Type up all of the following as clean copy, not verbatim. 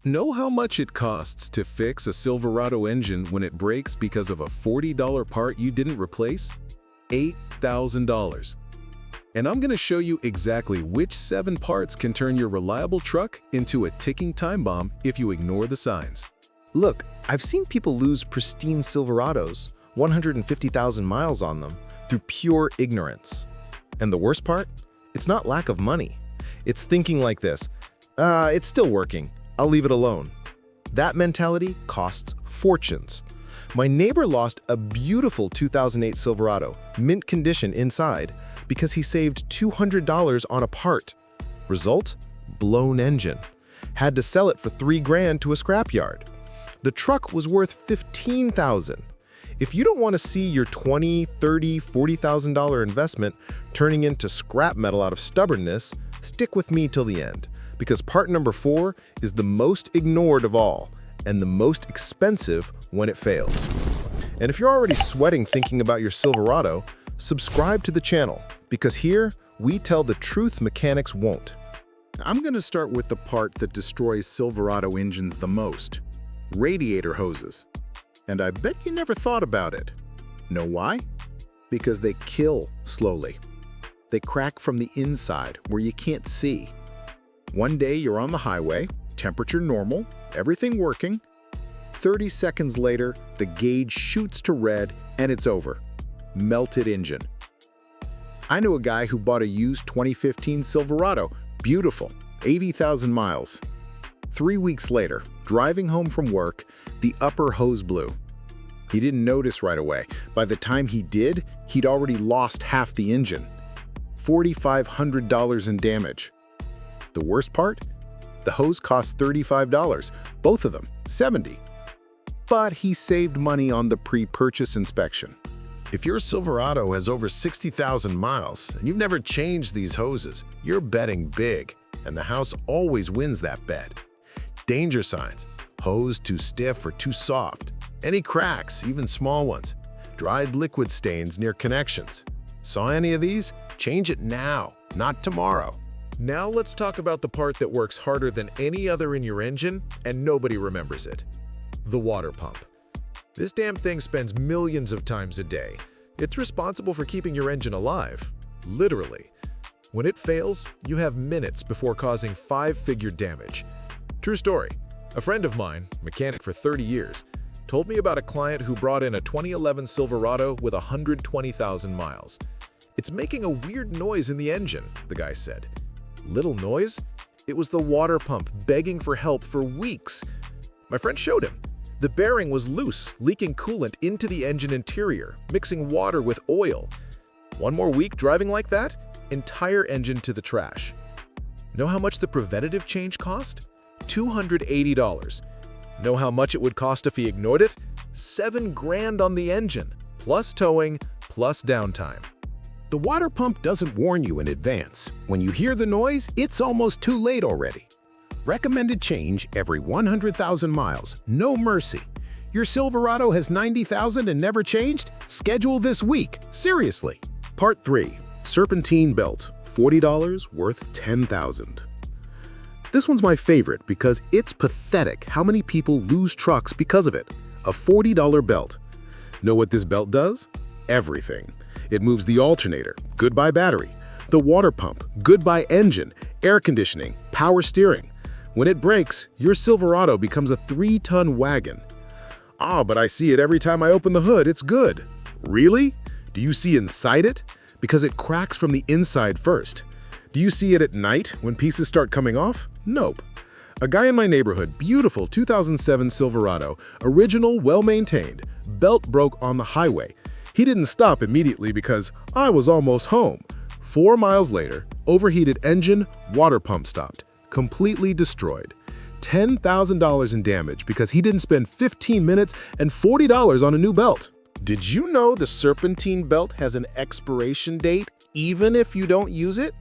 Know how much it costs to fix a Silverado engine when it breaks because of a $40 part you didn't replace? $8,000. And I'm going to show you exactly which 7 parts can turn your reliable truck into a ticking time bomb if you ignore the signs. Look, I've seen people lose pristine Silverados, 150,000 miles on them, through pure ignorance. And the worst part? It's not lack of money. It's thinking like this, it's still working, I'll leave it alone. That mentality costs fortunes. My neighbor lost a beautiful 2008 Silverado, mint condition inside, because he saved $200 on a part. Result? Blown engine. Had to sell it for $3 grand to a scrapyard. The truck was worth $15,000. If you don't want to see your $20, $30, $40,000 investment turning into scrap metal out of stubbornness, stick with me till the end, because part number 4 is the most ignored of all and the most expensive when it fails. And if you're already sweating thinking about your Silverado, subscribe to the channel, because here we tell the truth mechanics won't. I'm going to start with the part that destroys Silverado engines the most: radiator hoses. And I bet you never thought about it. Know why? Because they kill slowly. They crack from the inside where you can't see. One day you're on the highway, temperature normal, everything working. 30 seconds later, the gauge shoots to red and it's over. Melted engine. I knew a guy who bought a used 2015 Silverado, beautiful, 80,000 miles. 3 weeks later, driving home from work, the upper hose blew. He didn't notice right away. By the time he did, he'd already lost half the engine. $4,500 in damage. The worst part? The hose cost $35, both of them, $70. But he saved money on the pre-purchase inspection. If your Silverado has over 60,000 miles and you've never changed these hoses, you're betting big, and the house always wins that bet. Danger signs: hose too stiff or too soft, any cracks, even small ones, dried liquid stains near connections. Saw any of these? Change it now, not tomorrow. Now let's talk about the part that works harder than any other in your engine and nobody remembers it: the water pump. This damn thing spends millions of times a day. It's responsible for keeping your engine alive, literally. When it fails, you have minutes before causing 5-figure damage. True story. A friend of mine, mechanic for 30 years, told me about a client who brought in a 2011 Silverado with 120,000 miles. "It's making a weird noise in the engine," the guy said. Little noise? It was the water pump begging for help for weeks. My friend showed him. The bearing was loose, leaking coolant into the engine interior, mixing water with oil. One more week driving like that? Entire engine to the trash. Know how much the preventative change cost? $280. Know how much it would cost if he ignored it? $7 grand on the engine, plus towing, plus downtime. The water pump doesn't warn you in advance. When you hear the noise, it's almost too late already. Recommended change every 100,000 miles, no mercy. Your Silverado has 90,000 and never changed? Schedule this week, seriously. Part 3, Serpentine belt, $40 worth $10,000. This one's my favorite because it's pathetic how many people lose trucks because of it. A $40 belt. Know what this belt does? Everything. It moves the alternator, goodbye battery, the water pump, goodbye engine, air conditioning, power steering. When it breaks, your Silverado becomes a 3-ton wagon. But I see it every time I open the hood, it's good. Really? Do you see inside it? Because it cracks from the inside first. Do you see it at night when pieces start coming off? Nope. A guy in my neighborhood, beautiful 2007 Silverado, original, well-maintained, belt broke on the highway. He didn't stop immediately because I was almost home. 4 miles later, overheated engine, water pump stopped, completely destroyed. $10,000 in damage because he didn't spend 15 minutes and $40 on a new belt. Did you know the Serpentine belt has an expiration date even if you don't use it?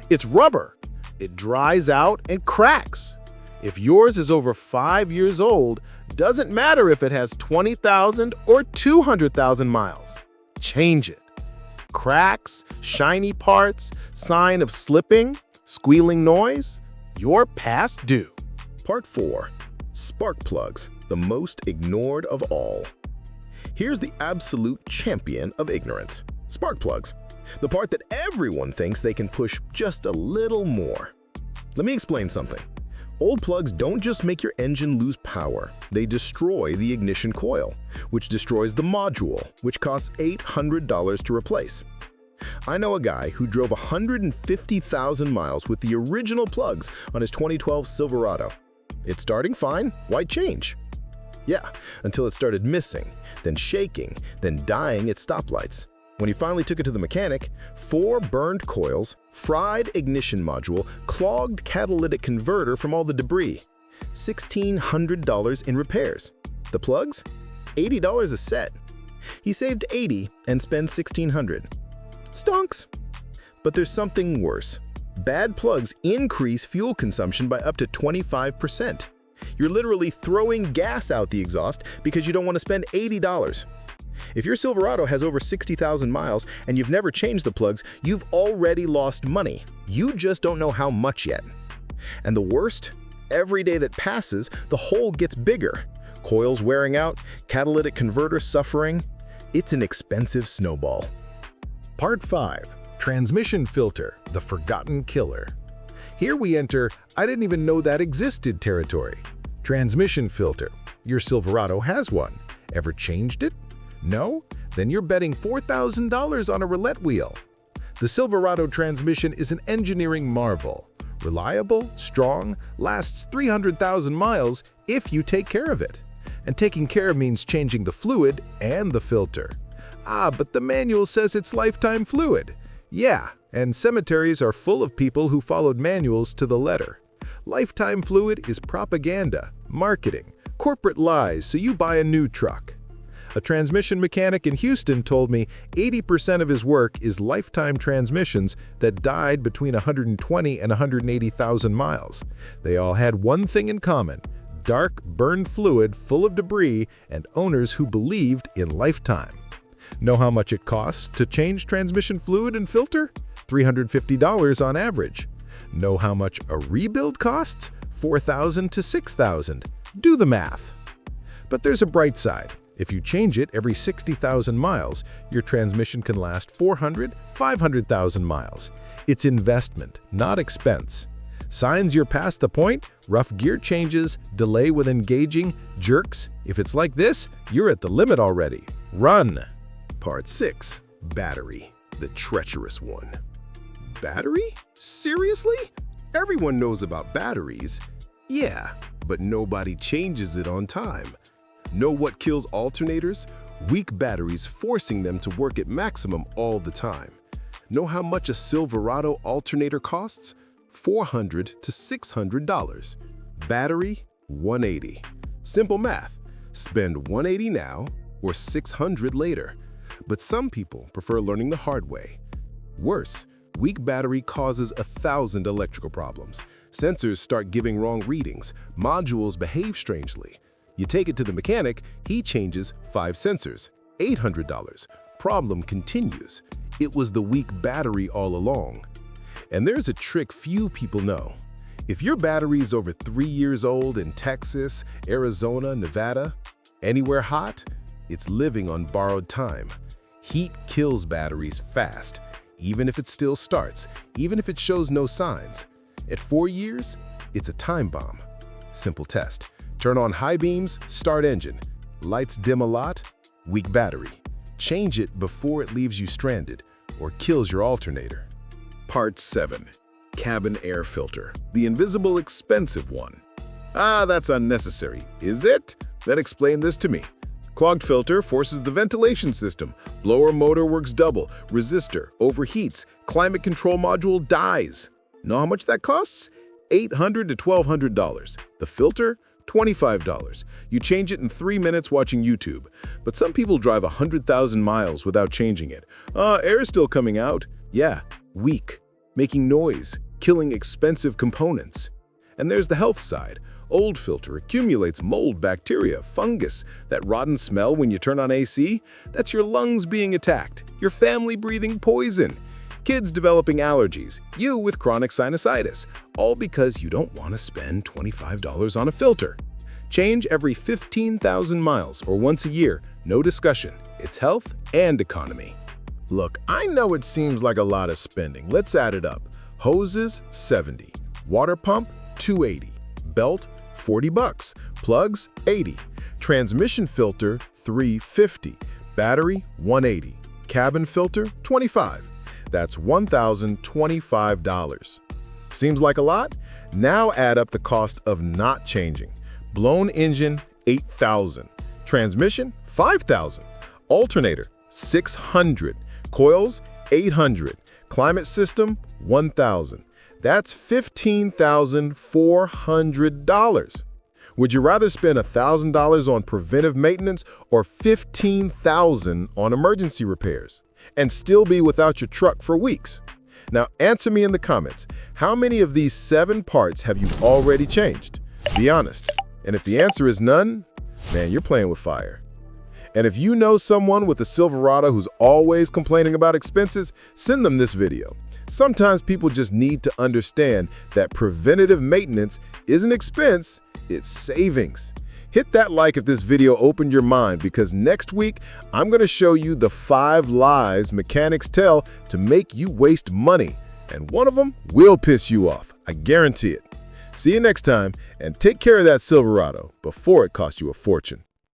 It's rubber. It dries out and cracks. If yours is over 5 years old, doesn't matter if it has 20,000 or 200,000 miles. Change it. Cracks, shiny parts, sign of slipping, squealing noise, you're past due. Part 4, Spark plugs, the most ignored of all. Here's the absolute champion of ignorance. Spark plugs, the part that everyone thinks they can push just a little more. Let me explain something. Old plugs don't just make your engine lose power, they destroy the ignition coil, which destroys the module, which costs $800 to replace. I know a guy who drove 150,000 miles with the original plugs on his 2012 Silverado. It's starting fine, why change? Yeah, until it started missing, then shaking, then dying at stoplights. When he finally took it to the mechanic, 4 burned coils, fried ignition module, clogged catalytic converter from all the debris. $1,600 in repairs. The plugs? $80 a set. He saved $80 and spent $1,600. Stonks. But there's something worse. Bad plugs increase fuel consumption by up to 25%. You're literally throwing gas out the exhaust because you don't want to spend $80. If your Silverado has over 60,000 miles and you've never changed the plugs, you've already lost money. You just don't know how much yet. And the worst? Every day that passes, the hole gets bigger. Coils wearing out, catalytic converter suffering. It's an expensive snowball. Part 5. Transmission filter, the forgotten killer. Here we enter I didn't even know that existed territory. Transmission filter. Your Silverado has one. Ever changed it? No? Then you're betting $4,000 on a roulette wheel. The Silverado transmission is an engineering marvel. Reliable, strong, lasts 300,000 miles if you take care of it. And taking care means changing the fluid and the filter. But the manual says it's lifetime fluid. Yeah, and cemeteries are full of people who followed manuals to the letter. Lifetime fluid is propaganda, marketing, corporate lies so you buy a new truck. A transmission mechanic in Houston told me 80% of his work is lifetime transmissions that died between 120 and 180,000 miles. They all had one thing in common: dark, burned fluid full of debris and owners who believed in lifetime. Know how much it costs to change transmission fluid and filter? $350 on average. Know how much a rebuild costs? $4,000 to $6,000. Do the math. But there's a bright side. If you change it every 60,000 miles, your transmission can last 400, 500,000 miles. It's investment, not expense. Signs you're past the point: rough gear changes, delay with engaging, jerks. If it's like this, you're at the limit already. Run! Part 6. Battery, the treacherous one. Battery? Seriously? Everyone knows about batteries. Yeah, but nobody changes it on time. Know what kills alternators? Weak batteries forcing them to work at maximum all the time. Know how much a Silverado alternator costs? $400 to $600. Battery, $180. Simple math. Spend $180 now or $600 later. But some people prefer learning the hard way. Worse, weak battery causes 1,000 electrical problems. Sensors start giving wrong readings. Modules behave strangely. You take it to the mechanic, he changes 5 sensors, $800. Problem continues. It was the weak battery all along. And there's a trick few people know. If your battery is over 3 years old in Texas, Arizona, Nevada, anywhere hot, it's living on borrowed time. Heat kills batteries fast, even if it still starts, even if it shows no signs. At 4 years, it's a time bomb. Simple test. Turn on high beams, start engine. Lights dim a lot, weak battery. Change it before it leaves you stranded or kills your alternator. Part 7. Cabin air filter, the invisible expensive one. That's unnecessary, is it? Then explain this to me. Clogged filter forces the ventilation system. Blower motor works double. Resistor overheats. Climate control module dies. Know how much that costs? $800 to $1,200. The filter? $25. You change it in 3 minutes watching YouTube. But some people drive 100,000 miles without changing it. Air's still coming out. Yeah, weak, making noise, killing expensive components. And there's the health side. Old filter accumulates mold, bacteria, fungus, that rotten smell when you turn on AC. That's your lungs being attacked, your family breathing poison, kids developing allergies, you with chronic sinusitis, all because you don't want to spend $25 on a filter. Change every 15,000 miles or once a year. No discussion. It's health and economy. Look, I know it seems like a lot of spending. Let's add it up. Hoses, $70. Water pump, $280. Belt, $40. Plugs, $80. Transmission filter, $350. Battery, $180. Cabin filter, $25. That's $1,025. Seems like a lot? Now add up the cost of not changing. Blown engine, $8,000. Transmission, $5,000. Alternator, $600. Coils, $800. Climate system, $1,000. That's $15,400. Would you rather spend $1,000 on preventive maintenance or $15,000 on emergency repairs and still be without your truck for weeks? Now answer me in the comments. How many of these 7 parts have you already changed? Be honest. And if the answer is none, man, you're playing with fire. And if you know someone with a Silverado who's always complaining about expenses, send them this video. Sometimes people just need to understand that preventative maintenance isn't expense, it's savings. Hit that like if this video opened your mind, because next week I'm going to show you the 5 lies mechanics tell to make you waste money. And one of them will piss you off, I guarantee it. See you next time, and take care of that Silverado before it costs you a fortune.